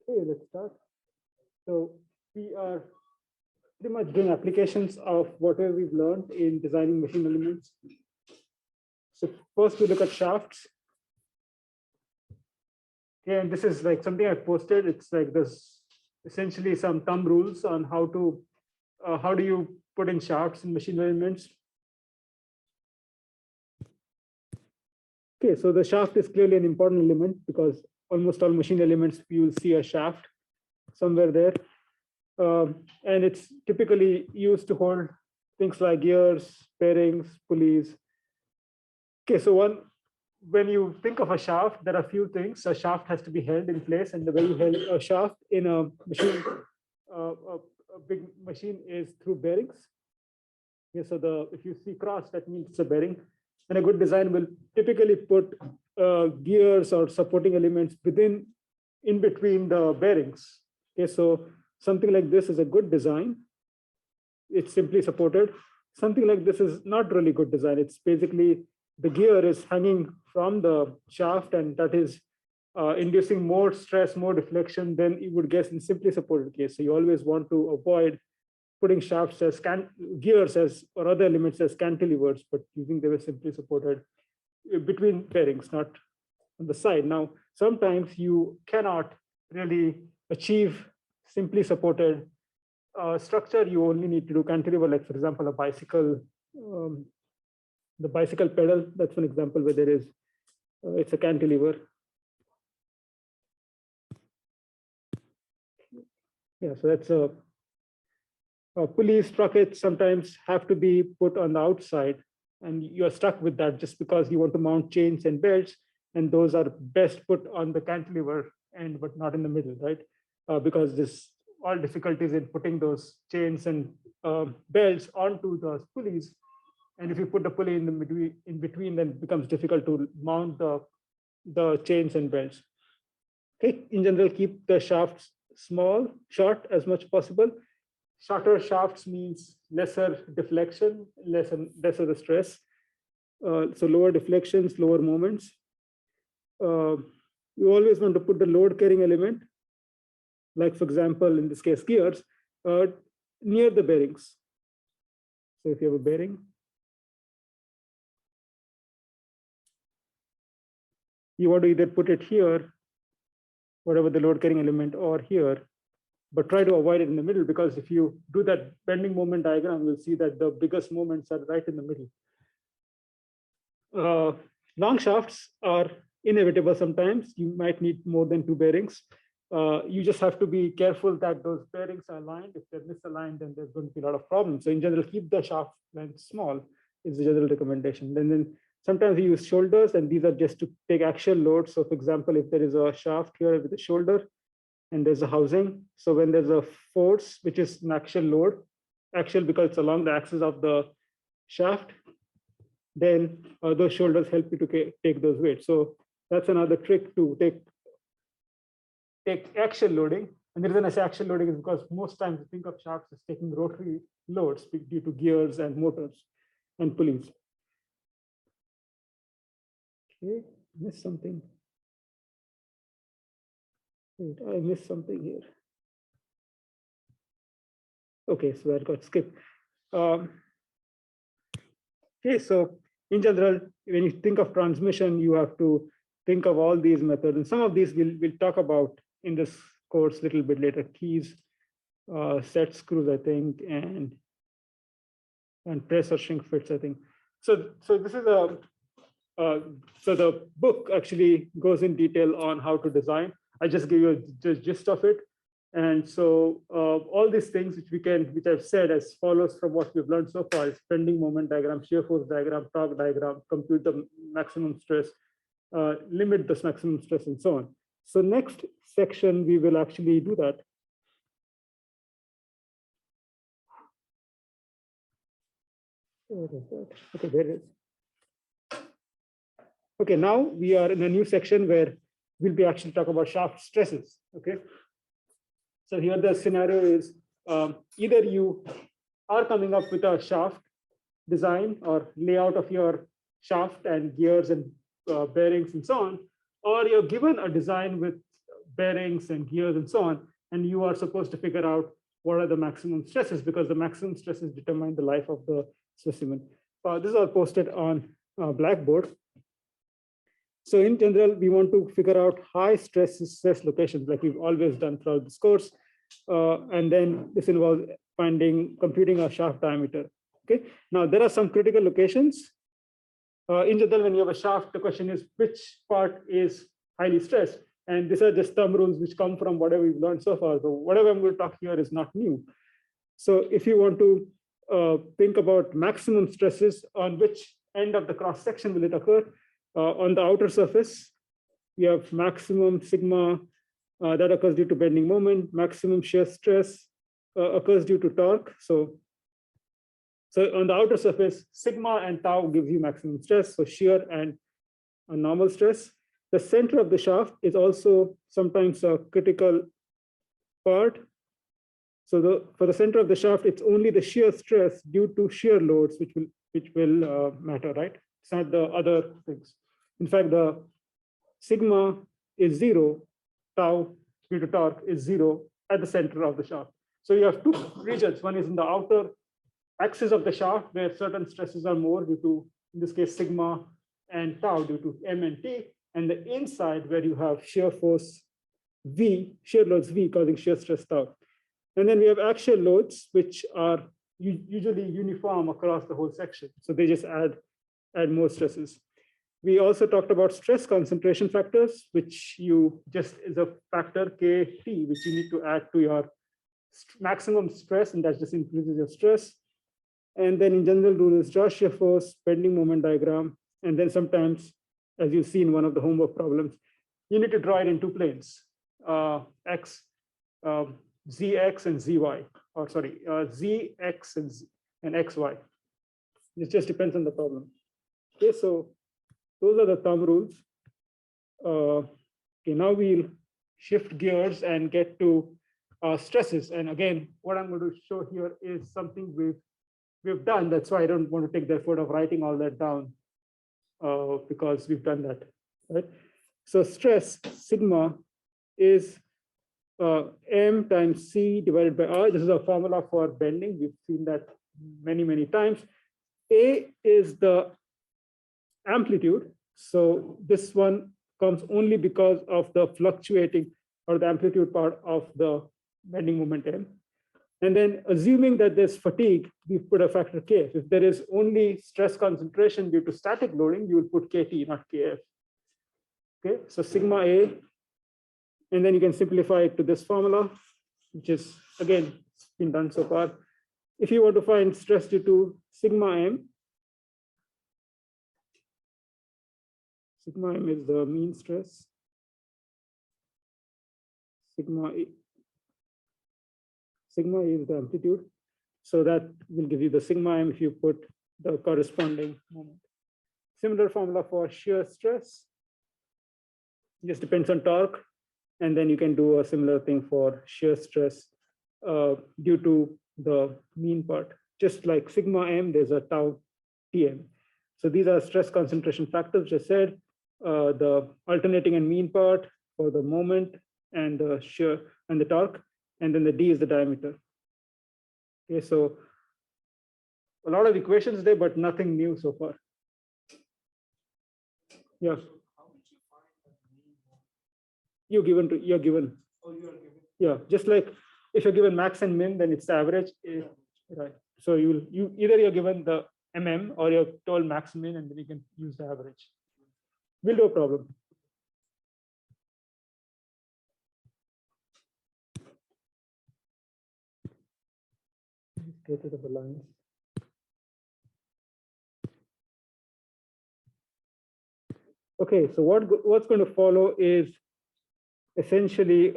Okay, let's start. So we are pretty much doing applications of whatever we've learned in designing machine elements. So first we look at shafts. Okay, and this is like something I posted. It's like this essentially some thumb rules on how do you put in shafts in machine elements. Okay, so the shaft is clearly an important element because almost all machine elements you will see a shaft somewhere there. And it's typically used to hold things like gears, bearings, pulleys. Okay, so when you think of a shaft, there are a few things. A shaft has to be held in place, and the way you hold a shaft in a machine, a big machine, is through bearings. Okay, so if you see cross, that means it's a bearing. And a good design will typically put gears or supporting elements in between the bearings. Okay, so something like this is a good design. It's simply supported. Something like this is not really good design. It's basically the gear is hanging from the shaft, and that is inducing more stress, more deflection than you would guess in simply supported case. So you always want to avoid putting shafts as gears or other elements as cantilevers, but using them as simply supported between bearings, not on the side. Now, sometimes you cannot really achieve simply supported structure. You only need to do cantilever, like for example, a bicycle, the bicycle pedal. That's one example where there is, it's a cantilever. Yeah, so that's a pulley sprockets sometimes have to be put on the outside, and you're stuck with that just because you want to mount chains and belts, and those are best put on the cantilever end, but not in the middle, right? Because there's all difficulties in putting those chains and belts onto those pulleys. And if you put the pulley in between, then it becomes difficult to mount the chains and belts. Okay, in general, keep the shafts short as much possible. Shorter shafts means lesser deflection, lesser the stress. So lower deflections, lower moments. You always want to put the load carrying element, like for example, in this case, gears, near the bearings. So if you have a bearing, you want to either put it here, whatever the load carrying element, or here, but try to avoid it in the middle, because if you do that bending moment diagram, you'll see that the biggest moments are right in the middle. Long shafts are inevitable sometimes. You might need more than 2 bearings. You just have to be careful that those bearings are aligned. If they're misaligned, then there's going to be a lot of problems. So in general, keep the shaft length small is the general recommendation. Then sometimes we use shoulders, and these are just to take axial loads. So for example, if there is a shaft here with a shoulder, and there's a housing. So when there's a force, which is an axial load, axial because it's along the axis of the shaft, then those shoulders help you to take those weights. So that's another trick to take axial loading. And the reason I say axial loading is because most times you think of shafts as taking rotary loads due to gears and motors and pulleys. Okay, missed something. Wait, I missed something here. Okay, so that got skipped. Okay, so in general, when you think of transmission, you have to think of all these methods. And some of these we'll talk about in this course a little bit later. Keys, set screws, I think, and press or shrink fits, I think. So this is so the book actually goes in detail on how to design. I just gave you the gist of it. And so all these things which I've said as follows from what we've learned so far is bending moment diagram, shear force diagram, torque diagram, compute the maximum stress, limit this maximum stress, and so on. So next section, we will actually do that. Where is that? Okay, there it is. Okay, now we are in a new section where we'll be actually talking about shaft stresses. Okay. So here the scenario is either you are coming up with a shaft design or layout of your shaft and gears and bearings and so on, or you're given a design with bearings and gears and so on. And you are supposed to figure out what are the maximum stresses, because the maximum stresses determine the life of the specimen. This is all posted on Blackboard. So in general, we want to figure out high stress locations, like we've always done throughout this course. And then this involves computing a shaft diameter. Okay. Now there are some critical locations. In general, when you have a shaft, the question is which part is highly stressed. And these are just thumb rules which come from whatever we've learned so far. So whatever I'm going to talk here is not new. So if you want to think about maximum stresses, on which end of the cross section will it occur? On the outer surface, we have maximum sigma that occurs due to bending moment. Maximum shear stress occurs due to torque. So on the outer surface, sigma and tau gives you maximum stress, so shear and a normal stress. The center of the shaft is also sometimes a critical part. So for the center of the shaft, it's only the shear stress due to shear loads which will matter, right? It's not the other things. In fact, the sigma is 0, tau due to torque is 0 at the center of the shaft. So you have two regions. One is in the outer axis of the shaft, where certain stresses are more due to, in this case, sigma and tau due to M and T, and the inside where you have shear force V, shear loads V causing shear stress tau. And then we have axial loads, which are usually uniform across the whole section. So they just add more stresses. We also talked about stress concentration factors, which just is a factor KT, which you need to add to your maximum stress, and that just increases your stress. And then in general rule is draw shear force, bending moment diagram. And then sometimes, as you see in one of the homework problems, you need to draw it in two planes, ZX and ZY, or sorry, ZX and XY. It just depends on the problem. Okay, so those are the thumb rules. Okay, now we'll shift gears and get to stresses. And again, what I'm going to show here is something we've done. That's why I don't want to take the effort of writing all that down, because we've done that, right? So stress sigma is M times C divided by R. This is a formula for bending. We've seen that many, many times. A is the amplitude. So this one comes only because of the fluctuating or the amplitude part of the bending moment M. And then assuming that there's fatigue, we put a factor K. If there is only stress concentration due to static loading, you will put KT, not KF. Okay, so sigma A, and then you can simplify it to this formula, which is, again, been done so far. If you want to find stress due to sigma M is the mean stress. Sigma A is the amplitude. So that will give you the sigma M if you put the corresponding moment. Similar formula for shear stress. Just depends on torque. And then you can do a similar thing for shear stress due to the mean part. Just like sigma M, there's a tau Tm. So these are stress concentration factors, just said. The alternating and mean part for the moment and the shear and the torque. And then the D is the diameter. Okay, so a lot of equations there, but nothing new so far. Yeah. You're given. Oh, you are given. Yeah, just like if you're given max and min, then it's the average. Right. So you're given the mm or you're told max min, and then you can use the average. We'll do a problem. Get rid of the lines. Okay, so what's going to follow is essentially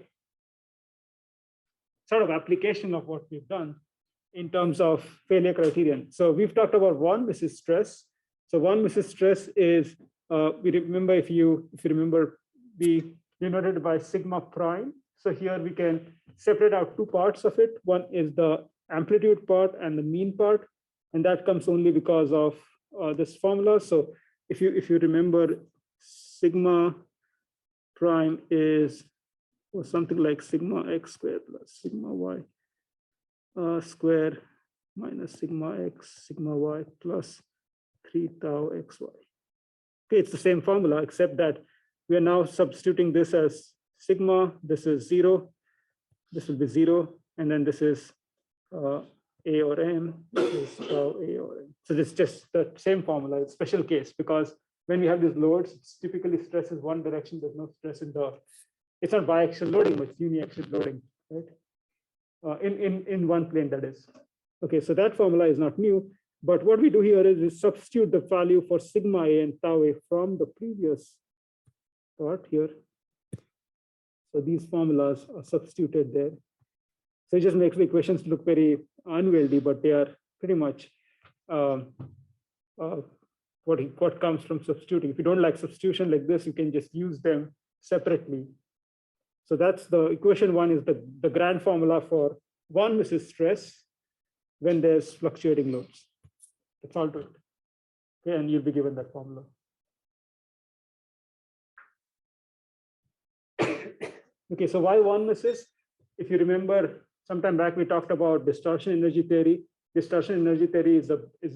sort of application of what we've done in terms of failure criterion. So we've talked about one, which is stress. So one, which is stress, is we remember if you remember, we denoted by sigma prime. So here we can separate out two parts of it. One is the amplitude part and the mean part, and that comes only because of this formula. So if you remember, sigma prime is or something like sigma x squared plus sigma y square minus sigma x sigma y plus 3 tau xy. Okay, it's the same formula, except that we are now substituting this as sigma. This is 0. This will be 0. And then this is A or M. This is tau A or M. So this is just the same formula. It's a special case because when we have these loads, it's typically stress is one direction. There's no stress in the, it's not biaxial loading, but it's uniaxial loading, right? In one plane, that is. Okay, so that formula is not new. But what we do here is we substitute the value for sigma A and tau A from the previous part here. So these formulas are substituted there. So it just makes the equations look very unwieldy, but they are pretty much what comes from substituting. If you don't like substitution like this, you can just use them separately. So that's the equation one is the grand formula for one misses stress when there's fluctuating loads. That's all to it. Okay, and you'll be given that formula. Okay, so why one misses? If you remember, sometime back we talked about distortion energy theory. Distortion energy theory is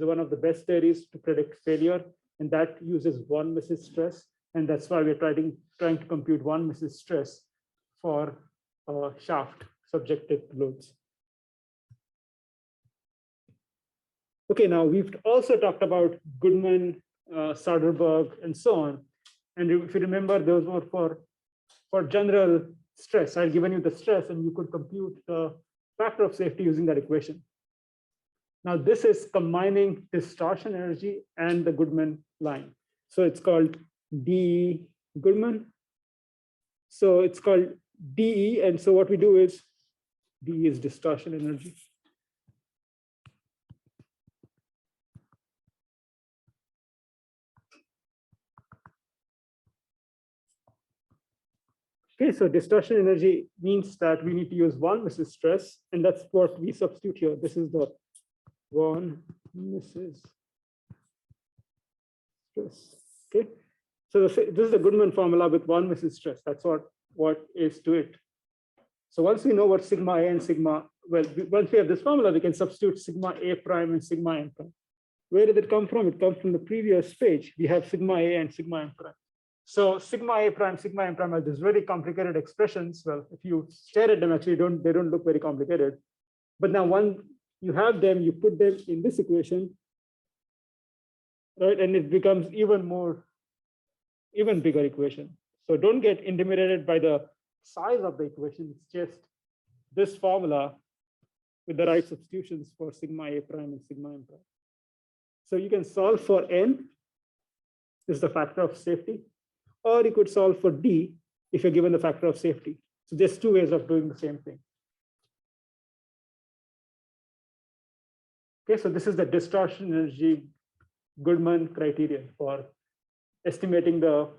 one of the best theories to predict failure, and that uses one misses stress. And that's why we're trying to compute one misses stress for shaft subjected loads. Okay, now we've also talked about Goodman, Soderberg, and so on. And if you remember, those were for general stress. I've given you the stress, and you could compute the factor of safety using that equation. Now, this is combining distortion energy and the Goodman line. So it's called DE Goodman. So it's called DE, and so what we do is DE is distortion energy. Okay, so distortion energy means that we need to use one misses stress, and that's what we substitute here. This is the one misses stress. Okay, so this is the Goodman formula with one misses stress. That's what is to it. So once we know what sigma A and sigma, well, once we have this formula, we can substitute sigma A prime and sigma M prime. Where did it come from? It comes from the previous page. We have sigma A and sigma M prime. So sigma A prime, sigma M prime are these very complicated expressions. Well, if you stare at them, actually they don't look very complicated. But now when you have them, you put them in this equation, right? And it becomes even bigger equation. So don't get intimidated by the size of the equation. It's just this formula with the right substitutions for sigma A prime and sigma M prime. So you can solve for N, this is the factor of safety, or you could solve for D if you're given the factor of safety. So there's two ways of doing the same thing. Okay, so this is the distortion energy Goodman criterion for estimating the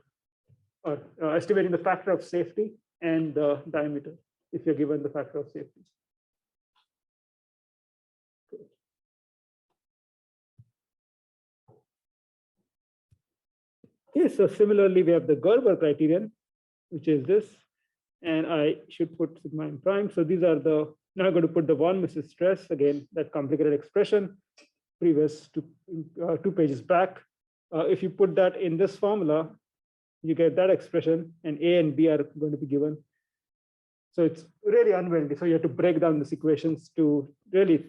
factor of safety and the diameter if you're given the factor of safety. Okay, so similarly, we have the Gerber criterion, which is this, and I should put sigma M prime. So these are the, now I'm going to put the one misses stress, again, that complicated expression, previous two pages back. If you put that in this formula, you get that expression, and A and B are going to be given. So it's really unwieldy. So you have to break down these equations to really,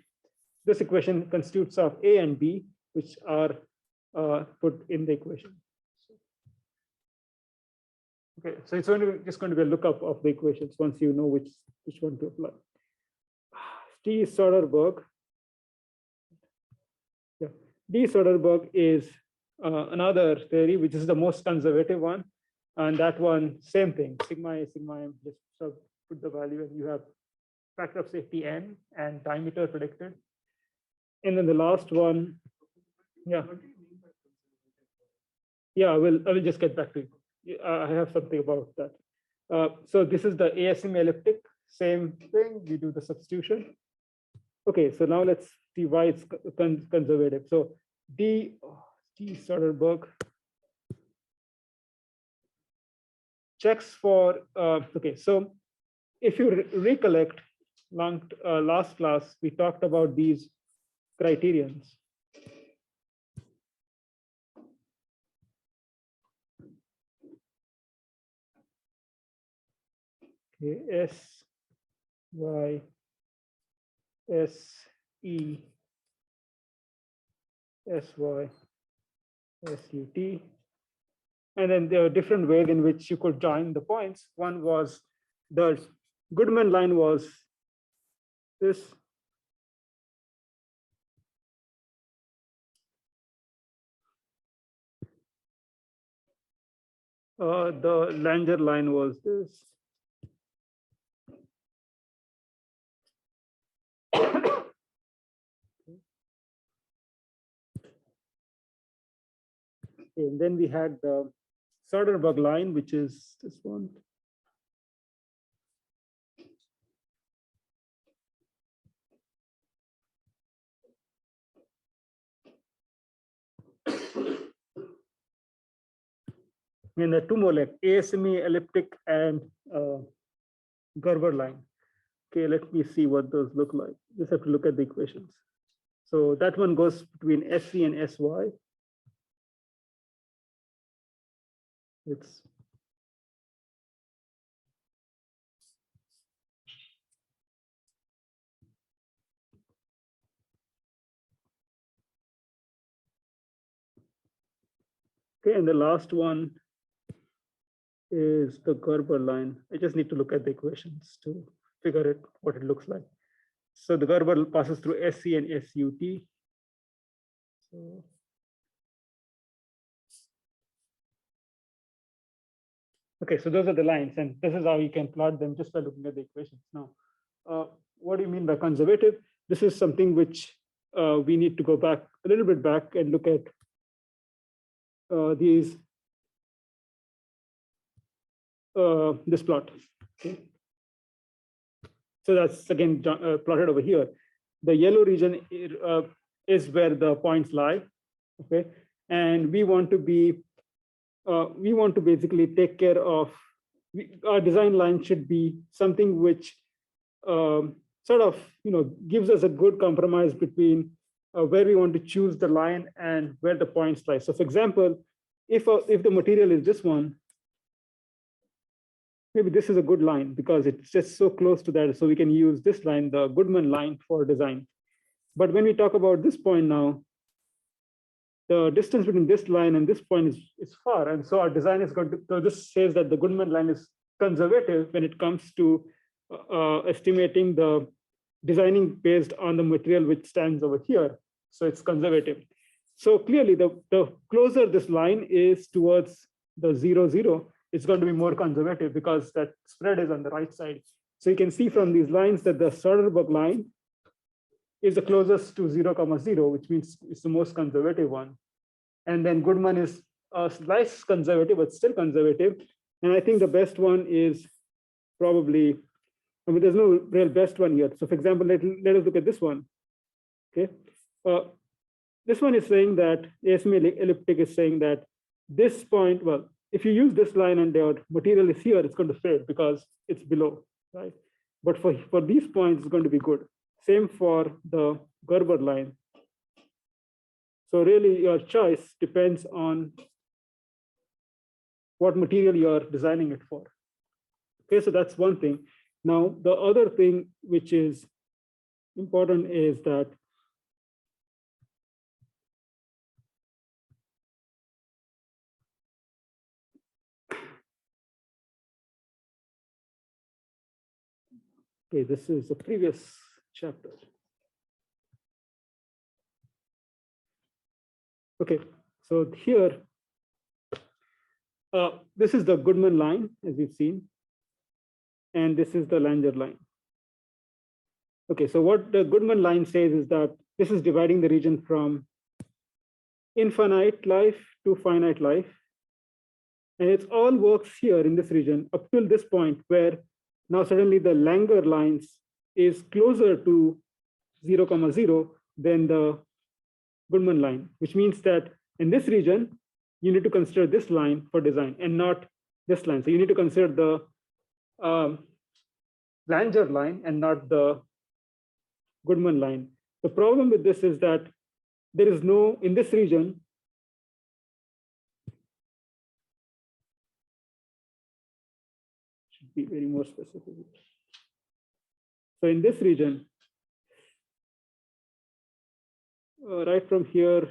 this equation constitutes of A and B, which are put in the equation. Okay, so it's just going to be a lookup of the equations once you know which one to apply. D. Soderberg. Yeah, D. Soderberg is another theory, which is the most conservative one. And that one, same thing, sigma A, sigma M, just sort of put the value and you have factor of safety N and diameter predicted. And then the last one, yeah. Yeah, I will just get back to you. I have something about that. So this is the ASM elliptic, same thing, we do the substitution. Okay, so now let's see why it's conservative. So D Soderberg checks for, okay, so if you recollect, last class, we talked about these criterions. Okay, S, Y, S, E, S, Y, S, U, T. And then there are different ways in which you could join the points. One was the Goodman line was this. The Langer line was this. And then we had the Soderbergh line, which is this one. And the two more, like ASME, elliptic, and Gerber line. Okay, let me see what those look like. Just have to look at the equations. So that one goes between SC and SY. It's okay, and the last one is the Gerber line. I just need to look at the equations to figure it what it looks like. So the Gerber passes through SC and SUT. So, okay, so those are the lines, and this is how you can plot them just by looking at the equations. Now, what do you mean by conservative? This is something which we need to go back a little bit back and look at these this plot. Okay. So that's again plotted over here. The yellow region is where the points lie. Okay, and we want to basically take care of our design line should be something which sort of gives us a good compromise between where we want to choose the line and where the points lie. So, for example, if the material is this one, maybe this is a good line because it's just so close to that. So we can use this line, the Goodman line, for design. But when we talk about this point now, the distance between this line and this point is far. And so our design is going to, so this says that the Goodman line is conservative when it comes to estimating the designing based on the material which stands over here. So it's conservative. So clearly the closer this line is towards the 0, 0, it's going to be more conservative because that spread is on the right side. So you can see from these lines that the Soderbergh line is the closest to 0, 0, which means it's the most conservative one. And then Goodman is less conservative, but still conservative. And I think the best one is probably, I mean, there's no real best one here. So for example, let us look at this one. Okay. This one is saying that ASME elliptic is saying that this point, well, if you use this line and your material is here, it's going to fail because it's below, right? But for these points, it's going to be good. Same for the Gerber line. So really your choice depends on what material you're designing it for. Okay, so that's one thing. Now, the other thing which is important is that okay, this is the previous chapter. Okay, so here, this is the Goodman line, as we've seen, and this is the Langer line. Okay, so what the Goodman line says is that this is dividing the region from infinite life to finite life. And it all works here in this region up till this point where now suddenly the Langer lines is closer to 0, 0 than the Goodman line, which means that in this region, you need to consider this line for design and not this line. So you need to consider the Langer line and not the Goodman line. The problem with this is that there is no, in this region, should be very more specific. So in this region, right from here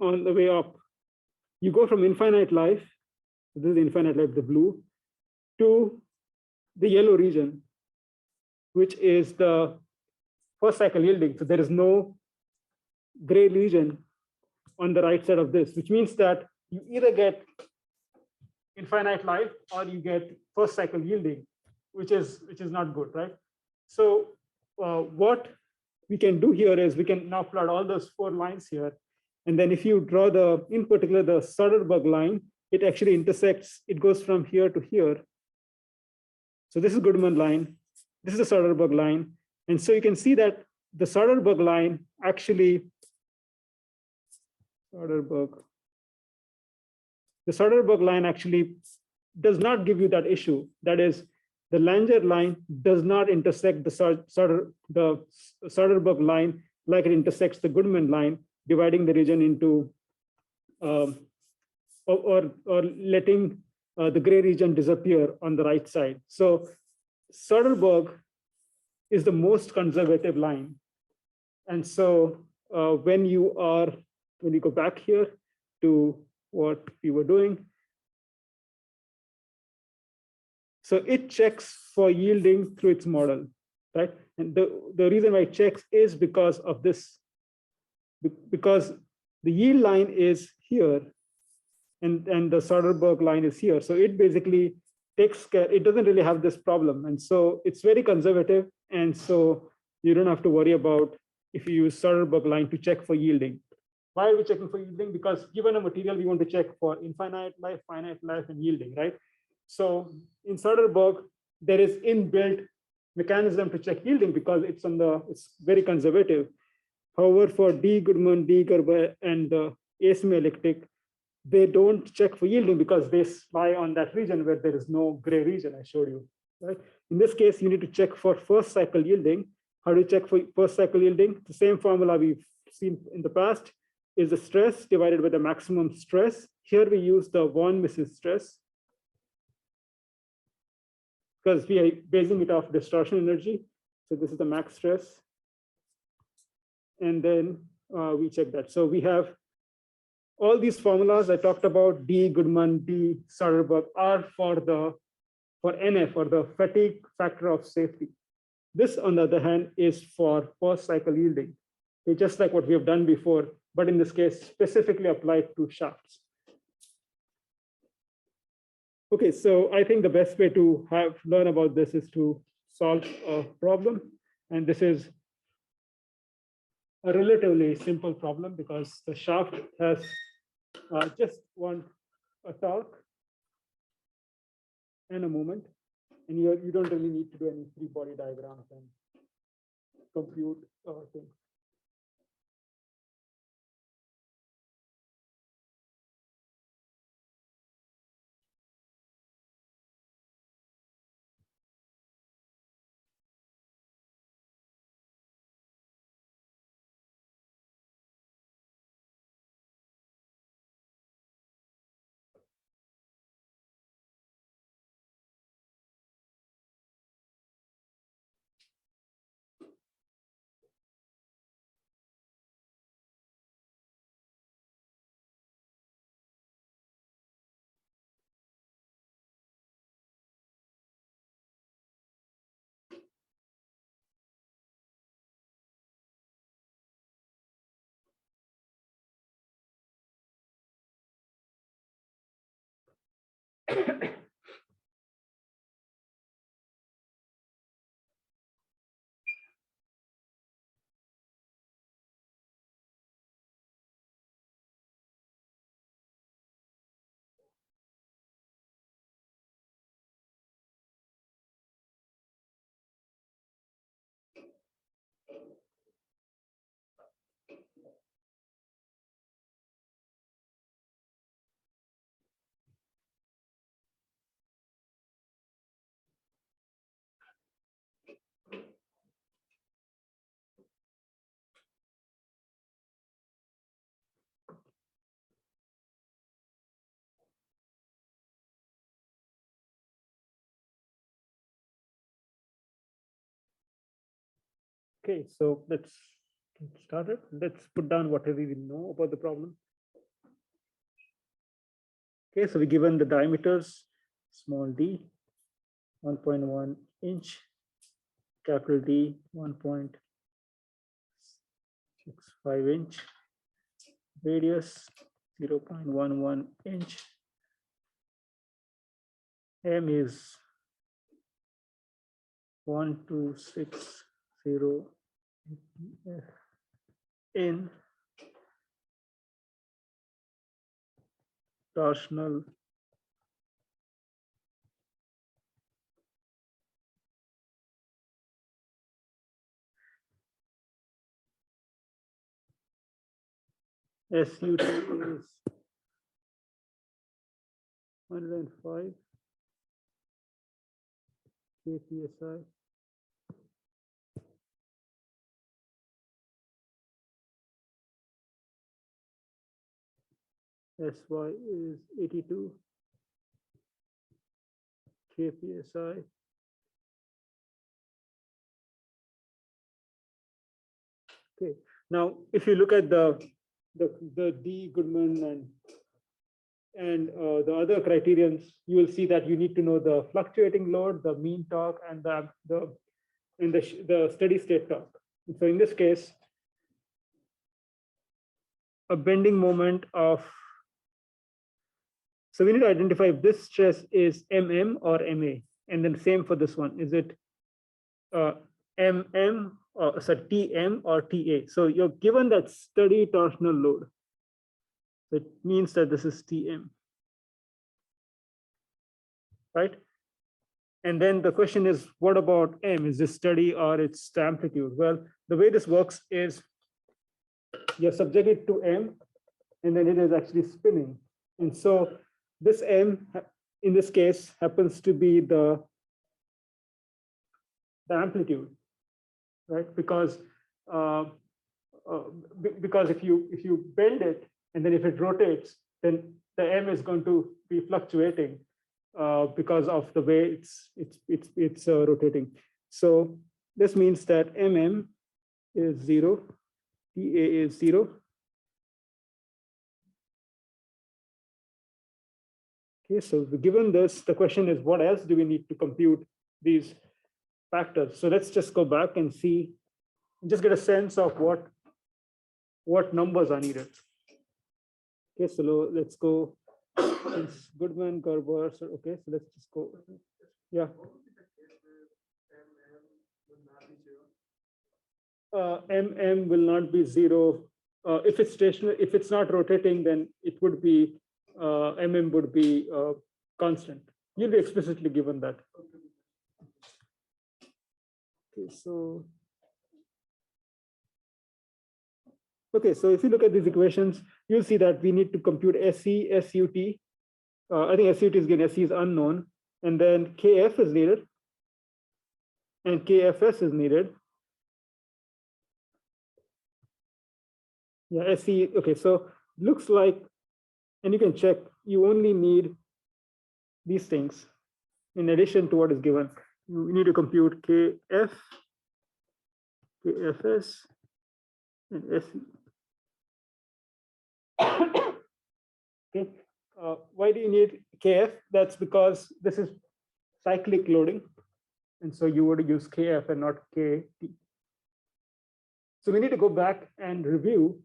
on the way up, you go from infinite life, this is infinite life, the blue, to the yellow region, which is the first cycle yielding. So there is no gray region on the right side of this, which means that you either get infinite life or you get first cycle yielding, which is not good, right? So what we can do here is we can now plot all those 4 lines here. And then if you draw the, in particular, the Soderberg line, it actually intersects, it goes from here to here. So this is Goodman line, this is the Soderberg line. And so you can see that the Soderberg line actually, the Soderberg line actually does not give you that issue. That is, the Langer line does not intersect the Soderberg line like it intersects the Goodman line, dividing the region into, or letting the gray region disappear on the right side. So Soderberg is the most conservative line. And so when you go back here to what we were doing, so it checks for yielding through its model, right? And the reason why it checks is because of this, because the yield line is here and the Soderberg line is here. So it basically takes care, it doesn't really have this problem. And so it's very conservative. And so you don't have to worry about if you use Soderberg line to check for yielding. Why are we checking for yielding? Because given a material, we want to check for infinite life, finite life, and yielding, right? So in Soderberg, there is inbuilt mechanism to check yielding because it's very conservative. However, for D. Goodman, D. Gerber, and asymmetric, they don't check for yielding because they lie on that region where there is no gray region I showed you, right? In this case, you need to check for first cycle yielding. How do you check for first cycle yielding? The same formula we've seen in the past is the stress divided by the maximum stress. Here we use the von Mises stress because we are basing it off distortion energy. So this is the max stress. And then we check that. So we have all these formulas I talked about, D, Goodman, D, Soderberg, are for NF, or the fatigue factor of safety. This, on the other hand, is for first cycle yielding. It's just like what we have done before, but in this case, specifically applied to shafts. Okay, so I think the best way to learn about this is to solve a problem. And this is a relatively simple problem because the shaft has just a torque and a moment, and you don't really need to do any free body diagrams and compute things. Okay, so let's get started. Let's put down whatever we know about the problem. Okay, so we're given the diameters, small d, 1.1 inch, capital D, 1.65 inch, radius, 0.11 inch, M is 1260 in torsional SUT is 105 kpsi. SY is 82 kpsi. Okay. Now, if you look at the D Goodman and the other criterions, you will see that you need to know the fluctuating load, the mean torque, and the steady state torque. So in this case, a bending moment of, so we need to identify if this stress is MM or MA, and then same for this one. Is it MM or sorry, TM or TA? So you're given that steady torsional load. So it means that this is TM, right? And then the question is, what about M? Is this steady or it's the amplitude? Well, the way this works is you're subjected to M, and then it is actually spinning. And so this M, in this case, happens to be the amplitude, right? Because if you bend it, and then if it rotates, then the M is going to be fluctuating because of the way it's rotating. So this means that MM is 0, TA is 0. Okay, so given this, the question is, what else do we need to compute these factors? So let's just go back and see, just get a sense of what numbers are needed. Okay, so let's go. It's Goodman, Gerber. So okay, so let's just go. Yeah. MM will not be 0. If it's stationary, if it's not rotating, then it would be MM would be constant. You'll be explicitly given that. Okay, so if you look at these equations, you'll see that we need to compute SE, SUT. I think SUT is given, SE is unknown, and then KF is needed, and KFS is needed. Yeah, SE. Okay, so looks like, and you can check, you only need these things in addition to what is given. You need to compute KF, KFS, and SE. Okay. Why do you need KF? That's because this is cyclic loading, and so you would use KF and not KT. So we need to go back and review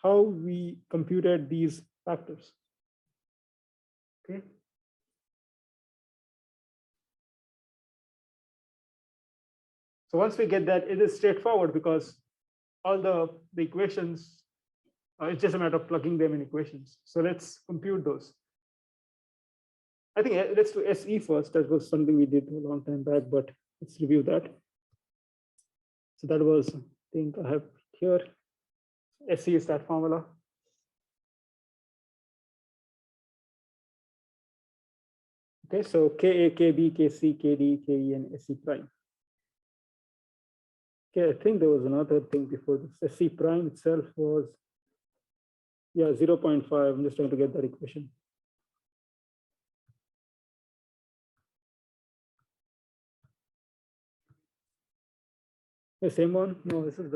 how we computed these factors. Okay. So once we get that, it is straightforward because all the equations, it's just a matter of plugging them in equations. So let's compute those. I think let's do SE first. That was something we did a long time back, but let's review that. So that was, I think I have here, SE is that formula. Okay, so KA, KB, KC, KD, KE, and SE prime. Okay, I think there was another thing before this. SE prime itself was, yeah, 0.5. I'm just trying to get that equation. The same one? No, this is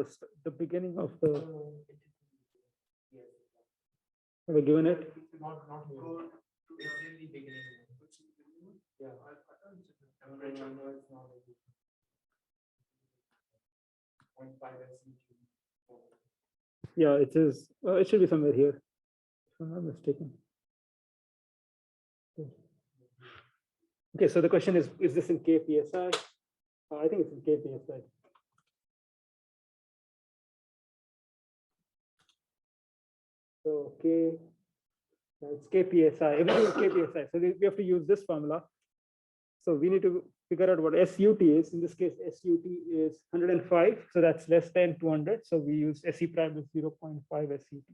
the beginning of the. Have I given it? Not go to the beginning. Yeah. Temperature. No, it's not. 0.5 SET. Yeah, it is. It should be somewhere here, if I'm not mistaken. Okay, so the question is this in kpsi? I think it's in kpsi. So k, it's kpsi. Everything is kpsi. So we have to use this formula. So we need to figure out what SUT is. In this case, SUT is 105. So that's less than 200. So we use SE prime is 0.5 SUT.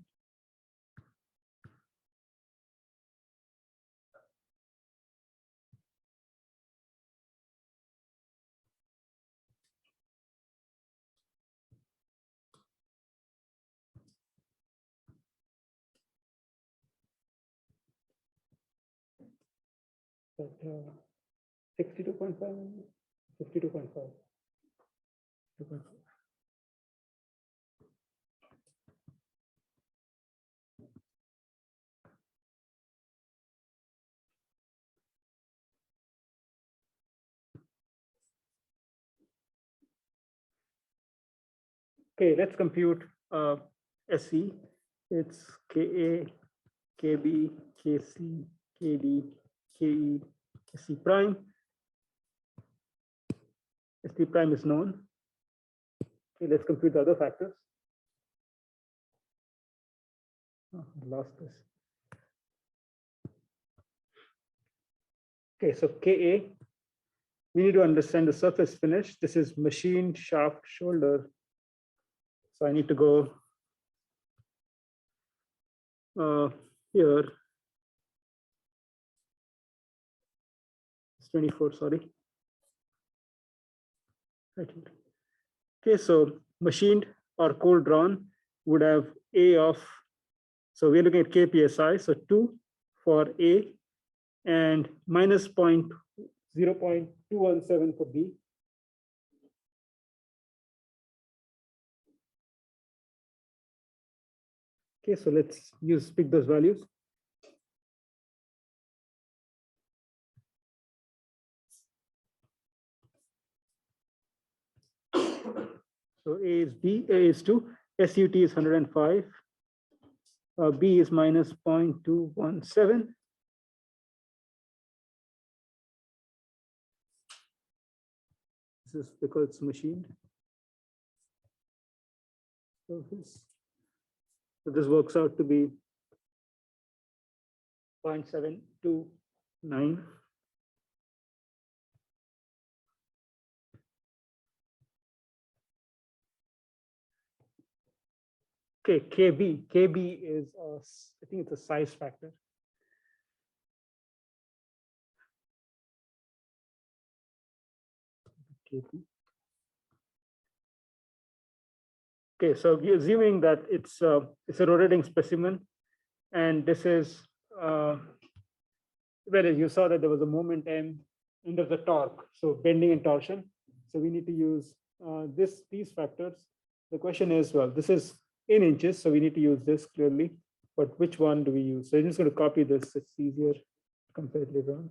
But 62.5, 52.5. Okay, let's compute SE. It's KA, KB, KC, KD, KE, SE prime. ST prime is known. Okay, let's compute the other factors. Oh, I lost this. Okay, so KA, we need to understand the surface finish. This is machined shaft shoulder. So I need to go here. It's 24, sorry. Right here. Okay, so machined or cold drawn would have A of, so we're looking at kpsi, so 2 for A and minus 0.217 for B. Okay, so let's pick those values. So A is 2, SUT is 105, B is minus 0.217. This is because it's machined. So this works out to be 0.729. Okay, KB is, I think it's a size factor. KB. Okay, so we're assuming that it's a rotating specimen, and this is whereas you saw that there was a moment end of the torque, so bending and torsion. So we need to use these factors. The question is, well, this is in inches, so we need to use this clearly, but which one do we use? So I'm just going to copy this. It's easier to compare it later on.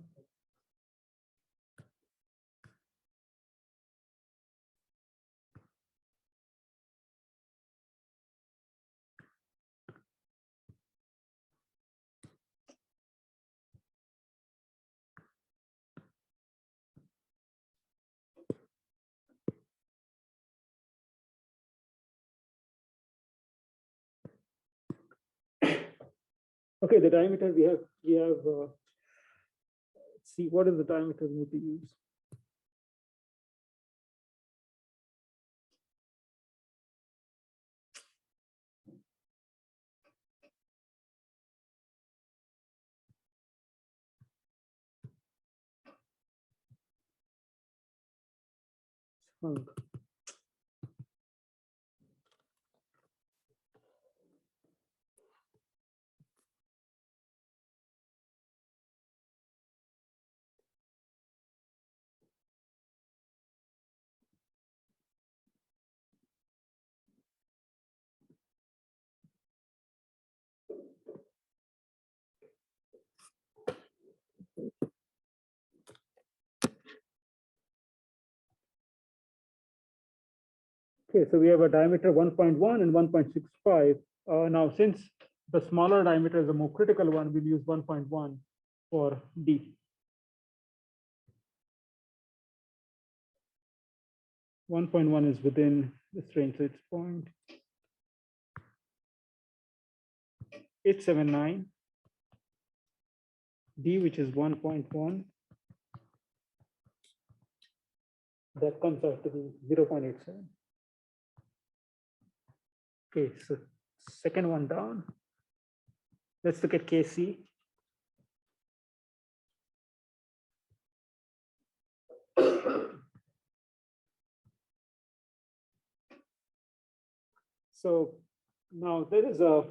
Okay, the diameter we have let's see, what is the diameter we need to use? Okay, so we have a diameter 1.1 and 1.65. Now, since the smaller diameter is the more critical one, we'll use 1.1 for D. 1.1 is within this range, so it's 0.879. D, which is 1.1, that comes out to be 0.87. Okay, so second one down. Let's look at KC. So now there is a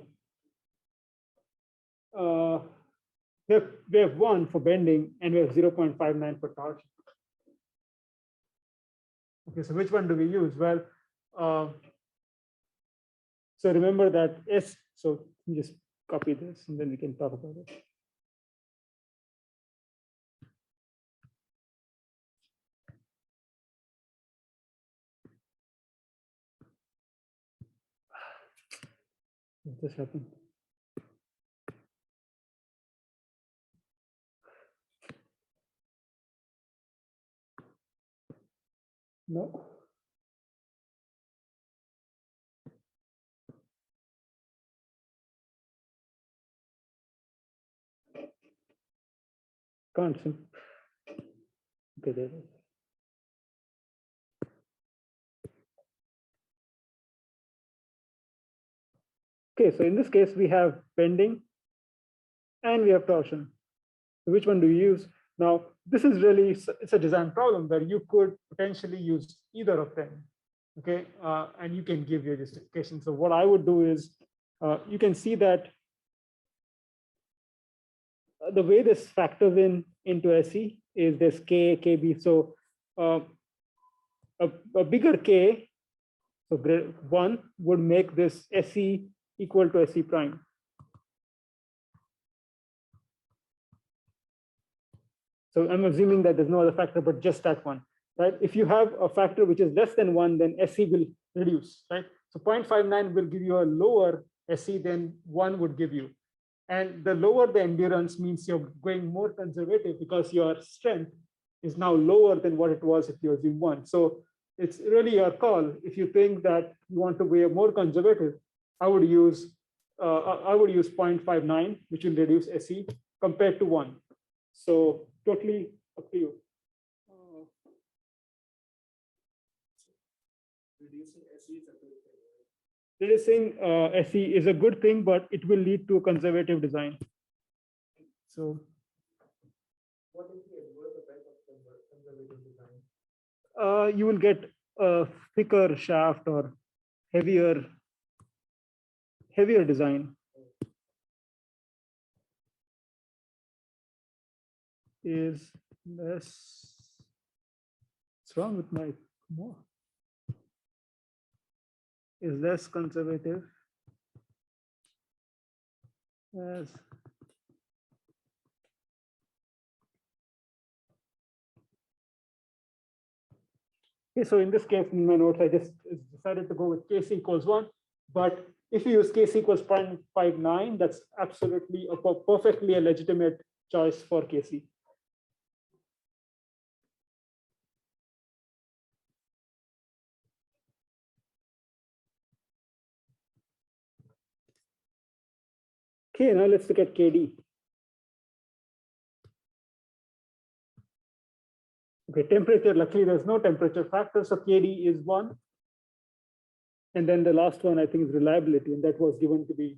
we have 1 for bending and we have 0.59 for torsion. Okay, so which one do we use? Well, so remember that S, so you just copy this and then we can talk about it. What just happened? No. Can't see. Okay, there it is. Okay, so in this case, we have bending and we have torsion. So which one do you use? Now, this is really, it's a design problem where you could potentially use either of them, okay? And you can give your justification. So what I would do is, you can see that the way this factors into SE is this K, KB. So a bigger K, so 1 would make this SE equal to SE prime. So I'm assuming that there's no other factor, but just that one, right? If you have a factor which is less than 1, then SE will reduce, right? So 0.59 will give you a lower SE than 1 would give you. And the lower the endurance means you're going more conservative because your strength is now lower than what it was if you assume 1. So it's really your call. If you think that you want to be more conservative, I would use 0.59, which will reduce SE compared to 1. So totally up to you. Reducing SE is a good thing. Reducing SE is a good thing, but it will lead to a conservative design. So what is the adverse effect of conservative design? you will get a thicker shaft or heavier design. Is less. What's wrong with my more? Is less conservative as okay, so in this case, in my notes, I just decided to go with KC equals 1. But if you use KC equals 0.59, that's absolutely perfectly a legitimate choice for KC. Okay, now let's look at KD. Okay, temperature, luckily there's no temperature factor, so KD is 1. And then the last one, I think, is reliability, and that was given to be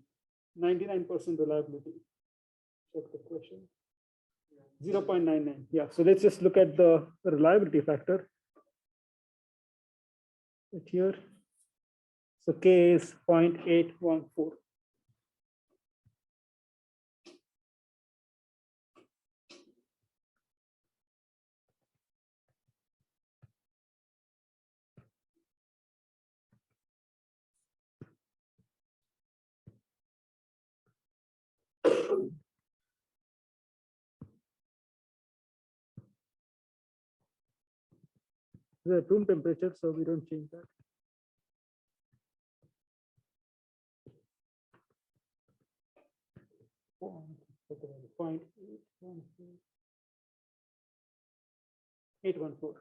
99% reliability. Check the question. 0.99. Yeah, so let's just look at the reliability factor. Right here. So K is 0.814. the room temperature, so we don't change that. Point 814.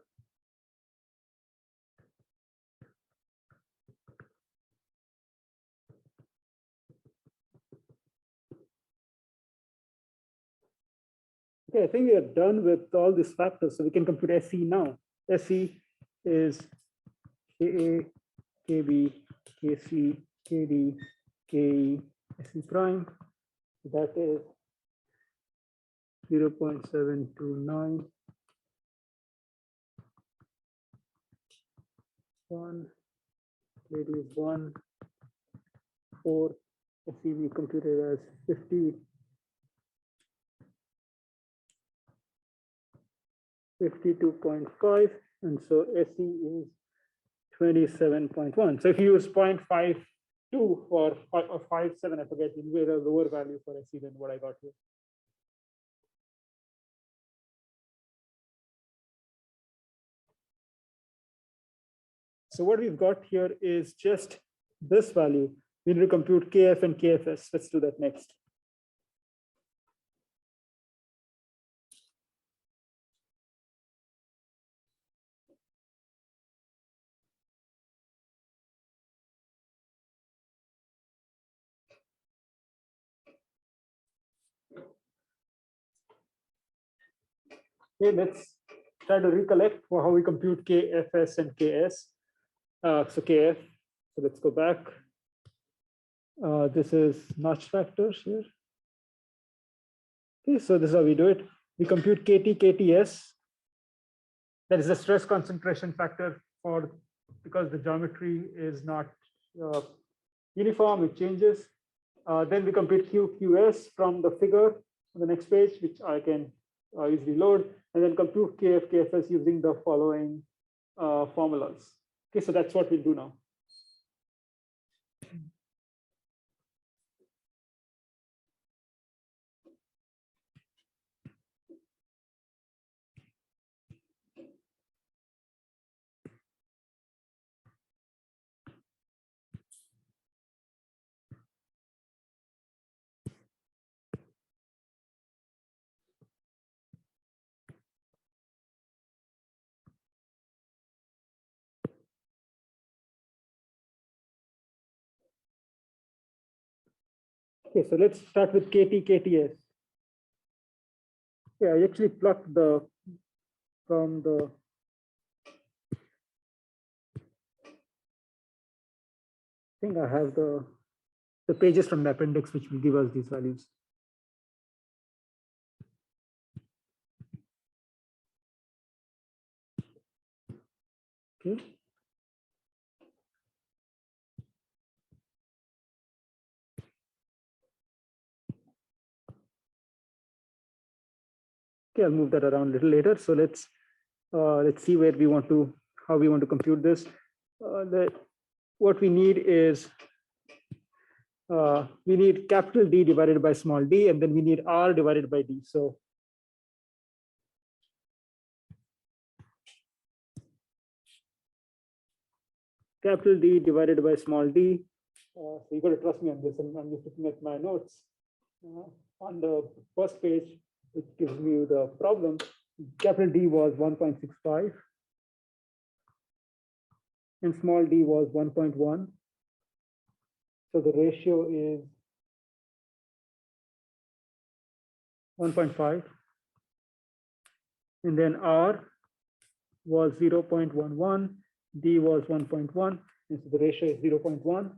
Okay, I think we are done with all these factors, so we can compute SE now. SE is KA, KB, KC, KD, KE, SE prime. That is 0.729, 1, KD is 1, 4, SE we computed as 50, 52.5, and so SE is 27.1. So if you use 0.52 or 57, I forget, you get a lower value for SE than what I got here. So what we've got here is just this value. We need to compute KF and KFS. Let's do that next. Okay, let's try to recollect for how we compute KFS and KS. So KF, so let's go back. This is notch factors here. Okay, so this is how we do it. We compute KT, KTS. That is the stress concentration factor for, because the geometry is not uniform, it changes. Then we compute Q, QS from the figure on the next page, which I can easily load, and then compute KF, KFS using the following formulas. Okay, so that's what we'll do now. Okay, so let's start with KT, KTS. Yeah, I actually plucked the from the I think I have the pages from the appendix which will give us these values. Okay. Okay, I'll move that around a little later. So let's see where we want to, how we want to compute this. What we need is we need capital D divided by small d, and then we need R divided by D. So capital D divided by small d. So you got to trust me on this. I'm just looking at my notes on the first page, which gives me the problem. Capital D was 1.65 and small d was 1.1. So the ratio is 1.5. And then R was 0.11, D was 1.1, and so the ratio is 0.1.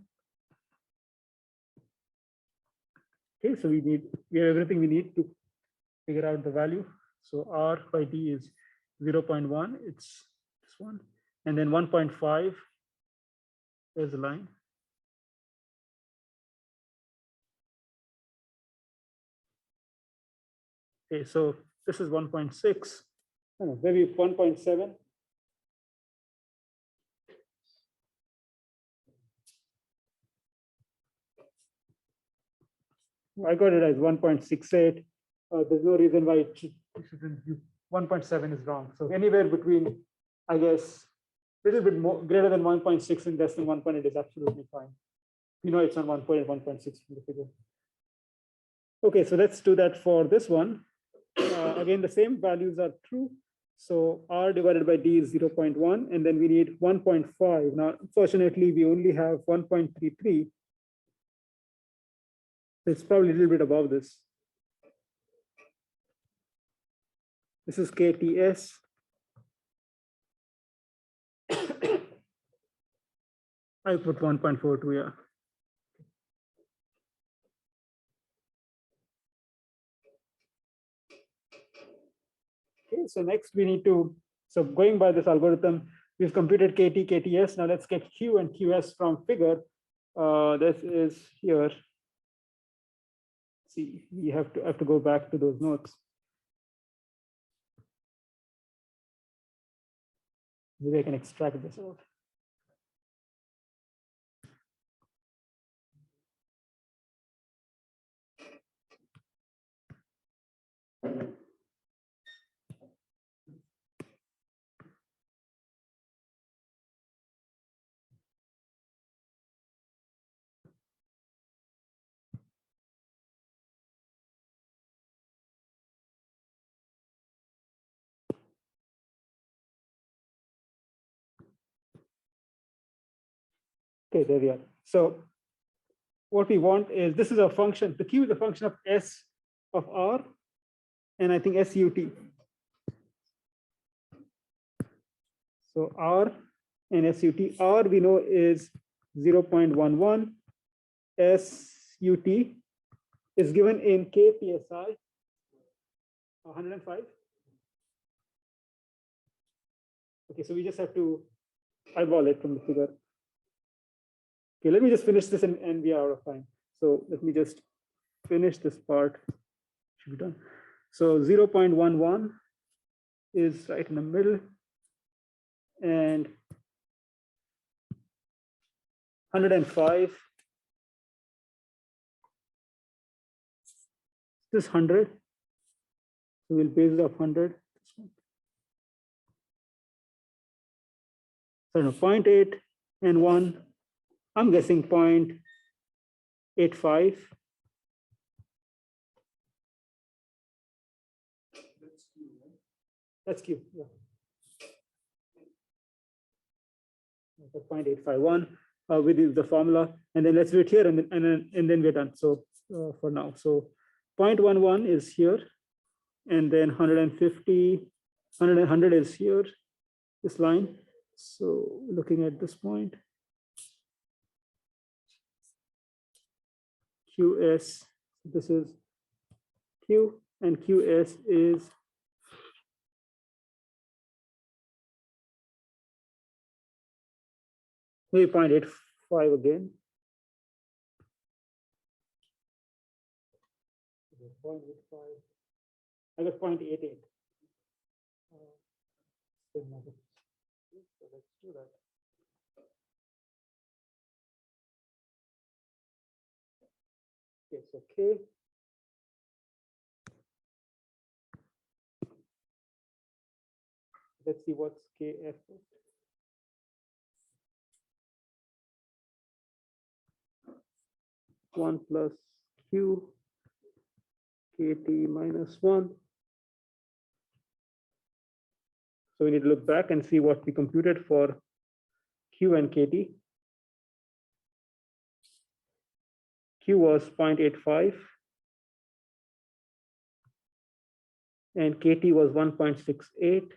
Okay, so we have everything we need to figure out the value. So R by D is 0.1, it's this one, and then 1.5, there's the line. Okay, so this is 1.6, maybe 1.7. I got it as 1.68. There's no reason why it shouldn't be 1.7 is wrong. So anywhere between, I guess, little bit more greater than 1.6 and less than 1.8 is absolutely fine. You know it's on 1.8, 1.6 from the figure. Okay, so let's do that for this one. Again, the same values are true. So R divided by D is 0.1, and then we need 1.5. Now, unfortunately, we only have 1.33. It's probably a little bit above this. This is KTS. I put 1.42, yeah. Okay, so next we need to, so going by this algorithm, we've computed KT, KTS. Now let's get Q and QS from figure. This is here. See, we have to go back to those notes. Maybe I can extract this out. Okay, there we are. So what we want is, this is a function, the Q is a function of S of R, and I think SUT. So R and SUT. R we know is 0.11. SUT is given in KPSI, 105. Okay, so we just have to eyeball it from the figure. Okay, let me just finish this and we are out of time. So let me just finish this part. Should be done. So 0.11 is right in the middle, and 105. This 100. So we'll base it off 100. So no, 0.8 and 1. I'm guessing 0.85. That's Q, yeah. 0.851 with the formula, and then let's do it here, and then we're done. So for now, so 0.11 is here, and then 150, 100 is here, this line. So looking at this point, QS, this is Q, and QS is 0.85 again. 0.85. I got 0.88. So let's do that. Okay, so K. Let's see what's KF. 1 plus Q, KT minus 1. So we need to look back and see what we computed for Q and KT. Q was 0.85 and KT was 1.68.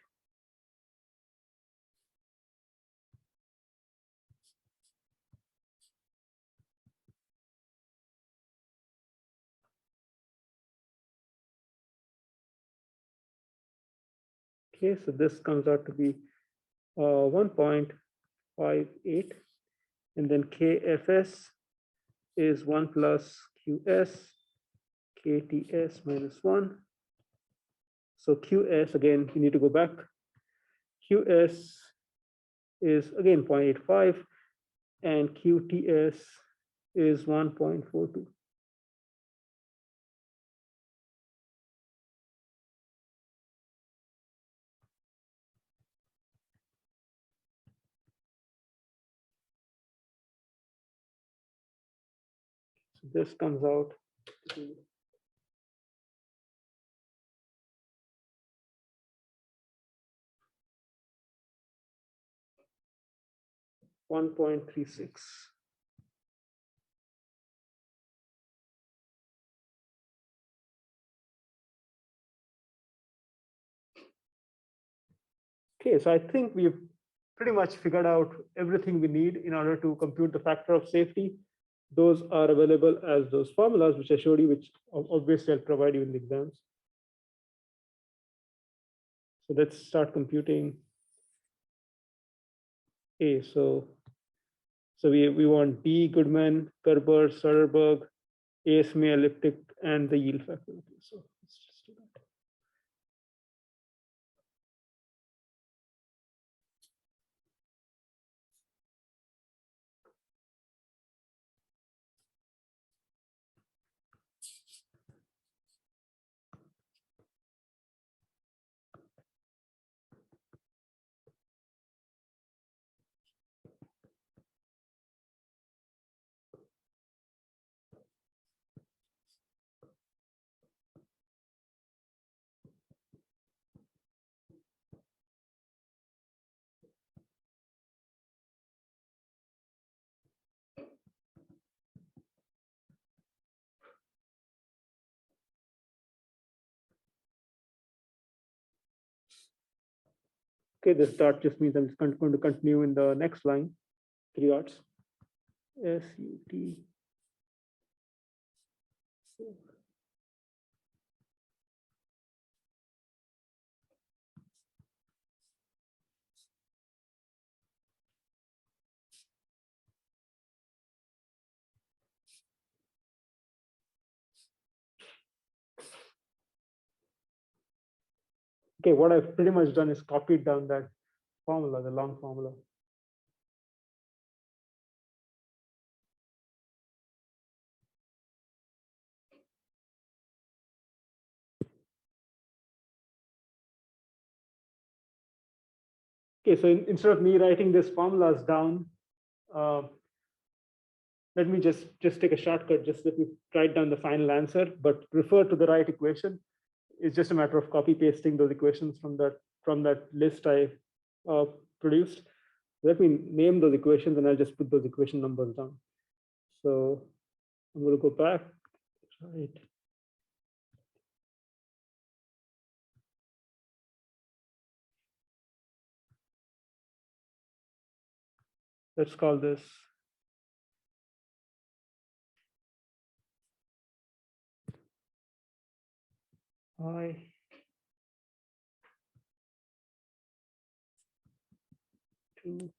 Okay, so this comes out to be 1.58, and then KFS is 1 plus QS, KTS minus 1. So QS, again, you need to go back. QS is again 0.85, and QTS is 1.42. This comes out to 1.36. Okay, so I think we've pretty much figured out everything we need in order to compute the factor of safety. Those are available as those formulas, which I showed you, which obviously I'll provide you in the exams. So let's start computing A. So we want D, Goodman, Gerber, Soderberg, ASME, elliptic, and the yield factor. Okay, so let's just do that. Okay, this dot just means I'm just going to continue in the next line, 3 dots. SUT. Okay, what I've pretty much done is copied down that formula, the long formula. Okay, so instead of me writing these formulas down, uh, let me just take a shortcut. Just let me write down the final answer, but refer to the right equation. It's just a matter of copy pasting those equations from that list I produced. Let me name those equations, and I'll just put those equation numbers down. So I'm going to go back. Right. Let's call this I. 2,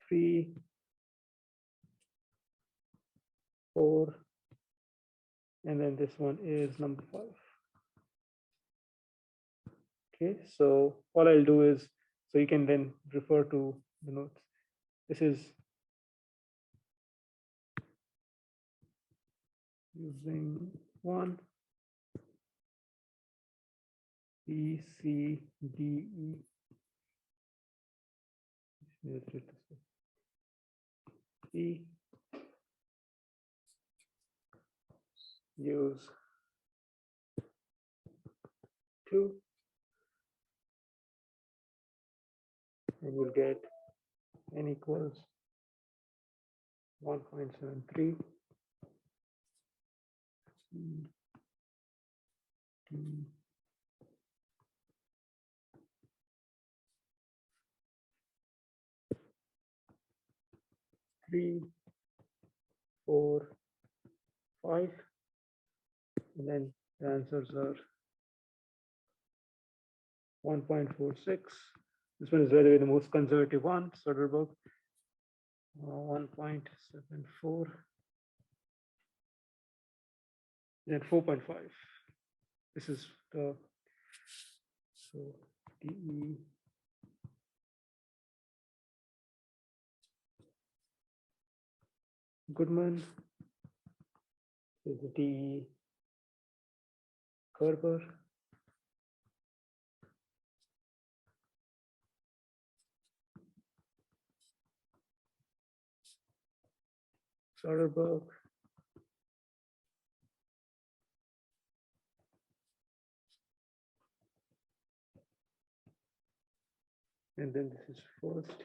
3, 4, and then this one is number 5. Okay, so all I'll do is, so you can then refer to the notes. This is using 1, B, C, D, E. E, use 2, and you'll get n equals 1.73. D, 3, 4, 5, and then the answers are 1.46. This one is really the most conservative one, Soderberg. 1.74, then 4.5. This is the, so DE Goodman is the DE Gerber. Soderbergh. And then this is first.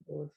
First.